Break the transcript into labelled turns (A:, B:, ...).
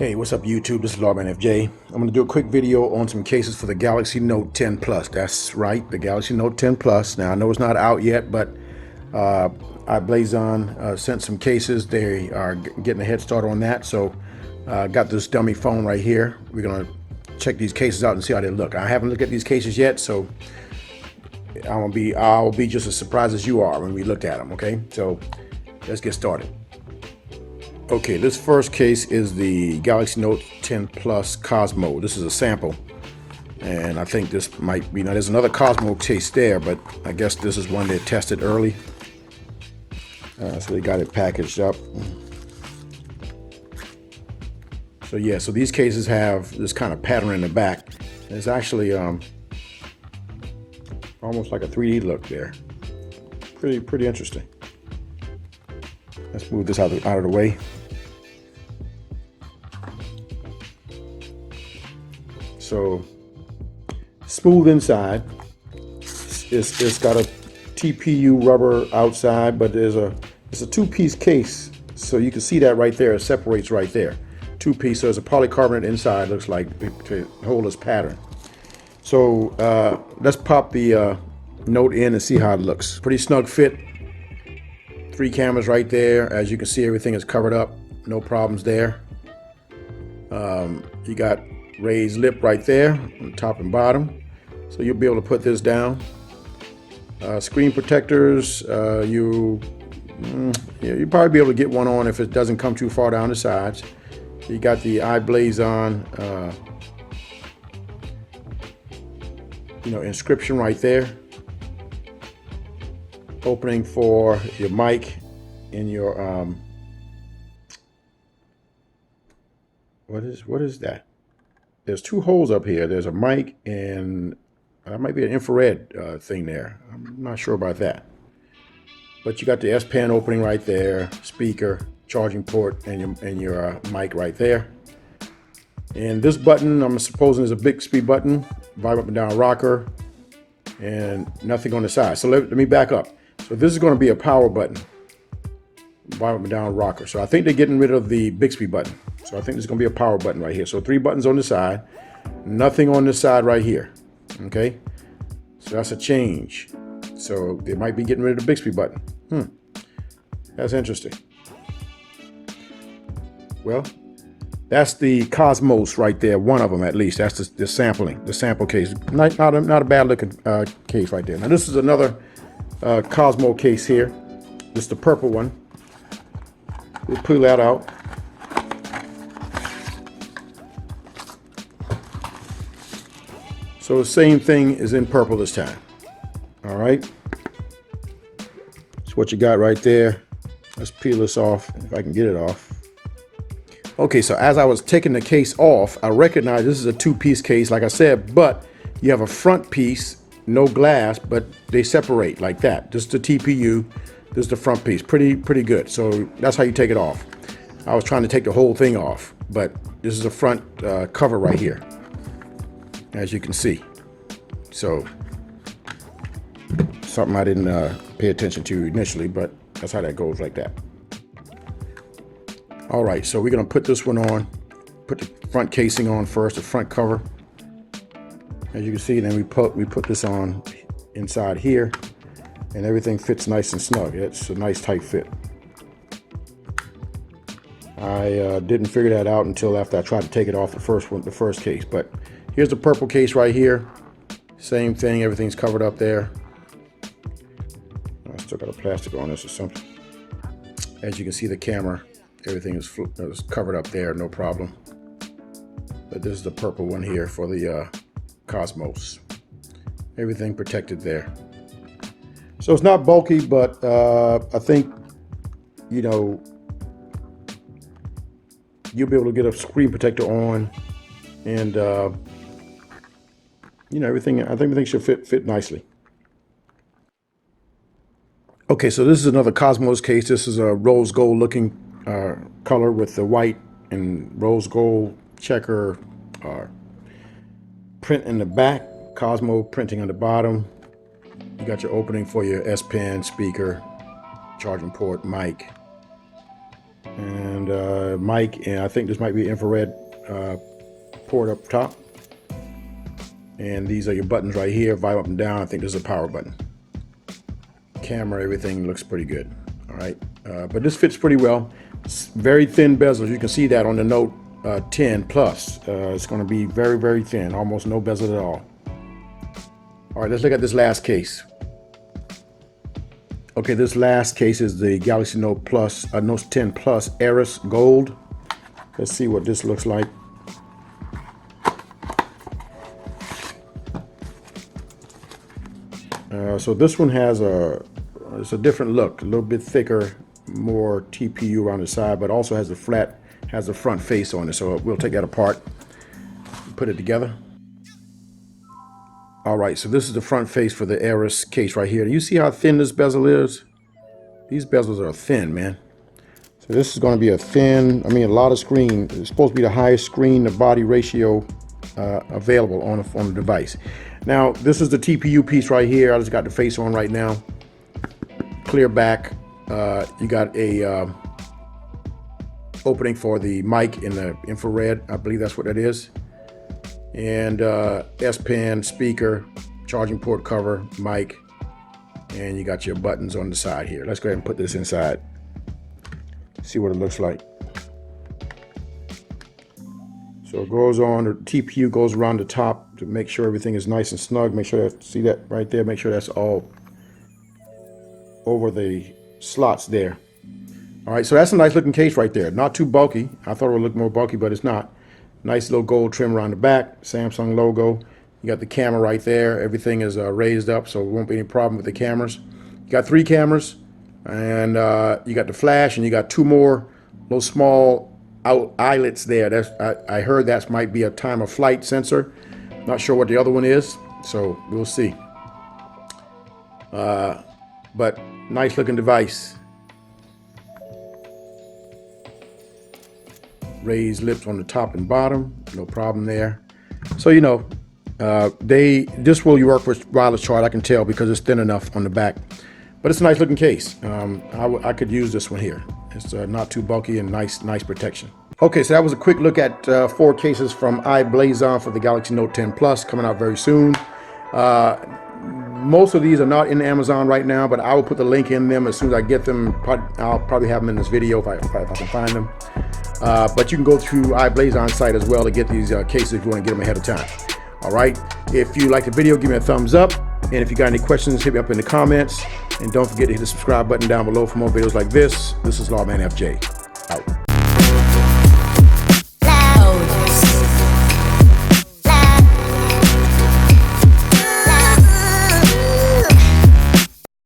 A: Hey, what's up YouTube? This is Lawman FJ. I'm going to do a quick video on some cases for the Galaxy Note 10 Plus. That's right, the Galaxy Note 10 Plus. Now, I know it's not out yet, but I-Blason sent some cases. They are getting a head start on that. So I got this dummy phone right here. We're going to check these cases out and see how they look. I haven't looked at these cases yet, so I'll be just as surprised as you are when we looked at them, okay? So let's get started. Okay, this first case is the Galaxy Note 10 Plus Cosmo. This is a sample, and I think this might be, now there's another Cosmo case there, but I guess this is one they tested early. So they got it packaged up. So yeah, so these cases have this kind of pattern in the back. It's actually almost like a 3D look there. Pretty interesting. Let's move this out of the way. So smooth inside. It's got a TPU rubber outside, but it's a two-piece case, so you can see that right there. It separates right there. Two-piece. So there's a polycarbonate inside. Looks like to hold this pattern. So let's pop the Note in and see how it looks. Pretty snug fit. 3 cameras right there. As you can see, everything is covered up. No problems there. You got raised lip right there on top and bottom, so you'll be able to put this down. Screen protectors, you'll probably be able to get one on if it doesn't come too far down the sides. You got the I-Blason inscription right there. Opening for your mic in your what is that? There's 2 holes up here. There's a mic and that might be an infrared thing there. I'm not sure about that. But you got the S Pen opening right there, speaker, charging port, and your mic right there. And this button, I'm supposing, is a Bixby button, vibe up and down rocker, and nothing on the side. So let me back up. So this is going to be a power button, vibe up and down rocker. So I think they're getting rid of the Bixby button. So I think there's going to be a power button right here. So 3 buttons on the side, nothing on this side right here. Okay, so that's a change. So they might be getting rid of the Bixby button. That's interesting. Well, that's the Cosmos right there. One of them at least. That's the sampling, the sample case. Not a bad looking case right there. Now this is another Cosmo case here. This is the purple one. We'll pull that out. So the same thing is in purple this time. All right. That's what you got right there. Let's peel this off if I can get it off. Okay, so as I was taking the case off, I recognized this is a 2-piece case, like I said, but you have a front piece, no glass, but they separate like that. This is the TPU, this is the front piece. Pretty good. So that's how you take it off. I was trying to take the whole thing off, but this is the front cover right here, as you can see. So something I didn't pay attention to initially, but that's how that goes like that. All right, so we're gonna put this one on, put the front casing on first, the front cover. As you can see, then we put this on inside here, and everything fits nice and snug. It's a nice tight fit. I didn't figure that out until after I tried to take it off the first case. But here's the purple case right here. Same thing, everything's covered up there. I still got a plastic on this or something. As you can see, the camera, everything is covered up there, no problem. But this is the purple one here for the Cosmos. Everything protected there. So it's not bulky, but I think, you'll be able to get a screen protector on, and everything. I think everything should fit nicely. Okay, so this is another Cosmos case. This is a rose gold looking color with the white and rose gold checker print in the back. Cosmo printing on the bottom. You got your opening for your S Pen, speaker, charging port, mic. and mic, and I think this might be an infrared port up top. And these are your buttons right here, volume up and down. I think this is a power button. Camera, everything looks pretty good. All right, but this fits pretty well. It's very thin bezels. You can see that on the Note 10 Plus. It's going to be very, very thin, almost no bezel at all. All right, let's look at this last case. Okay, this last case is the Galaxy Note Plus, Note 10 Plus Iris Gold. Let's see what this looks like. So this one has it's a different look, a little bit thicker, more TPU around the side, but also has the front face on it. So we'll take that apart, put it together. All right, so this is the front face for the Iris case right here. Do you see how thin this bezel is? These bezels are thin, man. So this is going to be a lot of screen. It's supposed to be the highest screen to body ratio available on the device. Now, this is the TPU piece right here. I just got the face on right now. Clear back. You got a opening for the mic in the infrared. I believe that's what that is. And S Pen, speaker, charging port cover, mic, and you got your buttons on the side here. Let's go ahead and put this inside. See what it looks like. So it goes on, the TPU goes around the top to make sure everything is nice and snug. Make sure that, see that right there, make sure that's all over the slots there. All right, so that's a nice looking case right there. Not too bulky. I thought it would look more bulky, but it's not. Nice little gold trim around the back, Samsung logo. You got the camera right there. Everything is raised up, so it won't be any problem with the cameras. You got 3 cameras, and you got the flash, and you got 2 more little small eyelets there. I heard that might be a time of flight sensor. Not sure what the other one is, so we'll see. But nice looking device. Raised lips on the top and bottom, no problem there. So you know, this will work with wireless charge, I can tell, because it's thin enough on the back. But it's a nice looking case. I could use this one here. It's not too bulky and nice protection. Okay, so that was a quick look at 4 cases from I-Blason for the Galaxy Note 10 Plus, coming out very soon. Most of these are not in Amazon right now, but I will put the link in them as soon as I get them. I'll probably have them in this video if I can find them. But you can go through I-Blason's site as well to get these cases if you want to get them ahead of time. All right. If you like the video, give me a thumbs up. And if you got any questions, hit me up in the comments. And don't forget to hit the subscribe button down below for more videos like this. This is Lawman FJ. Out.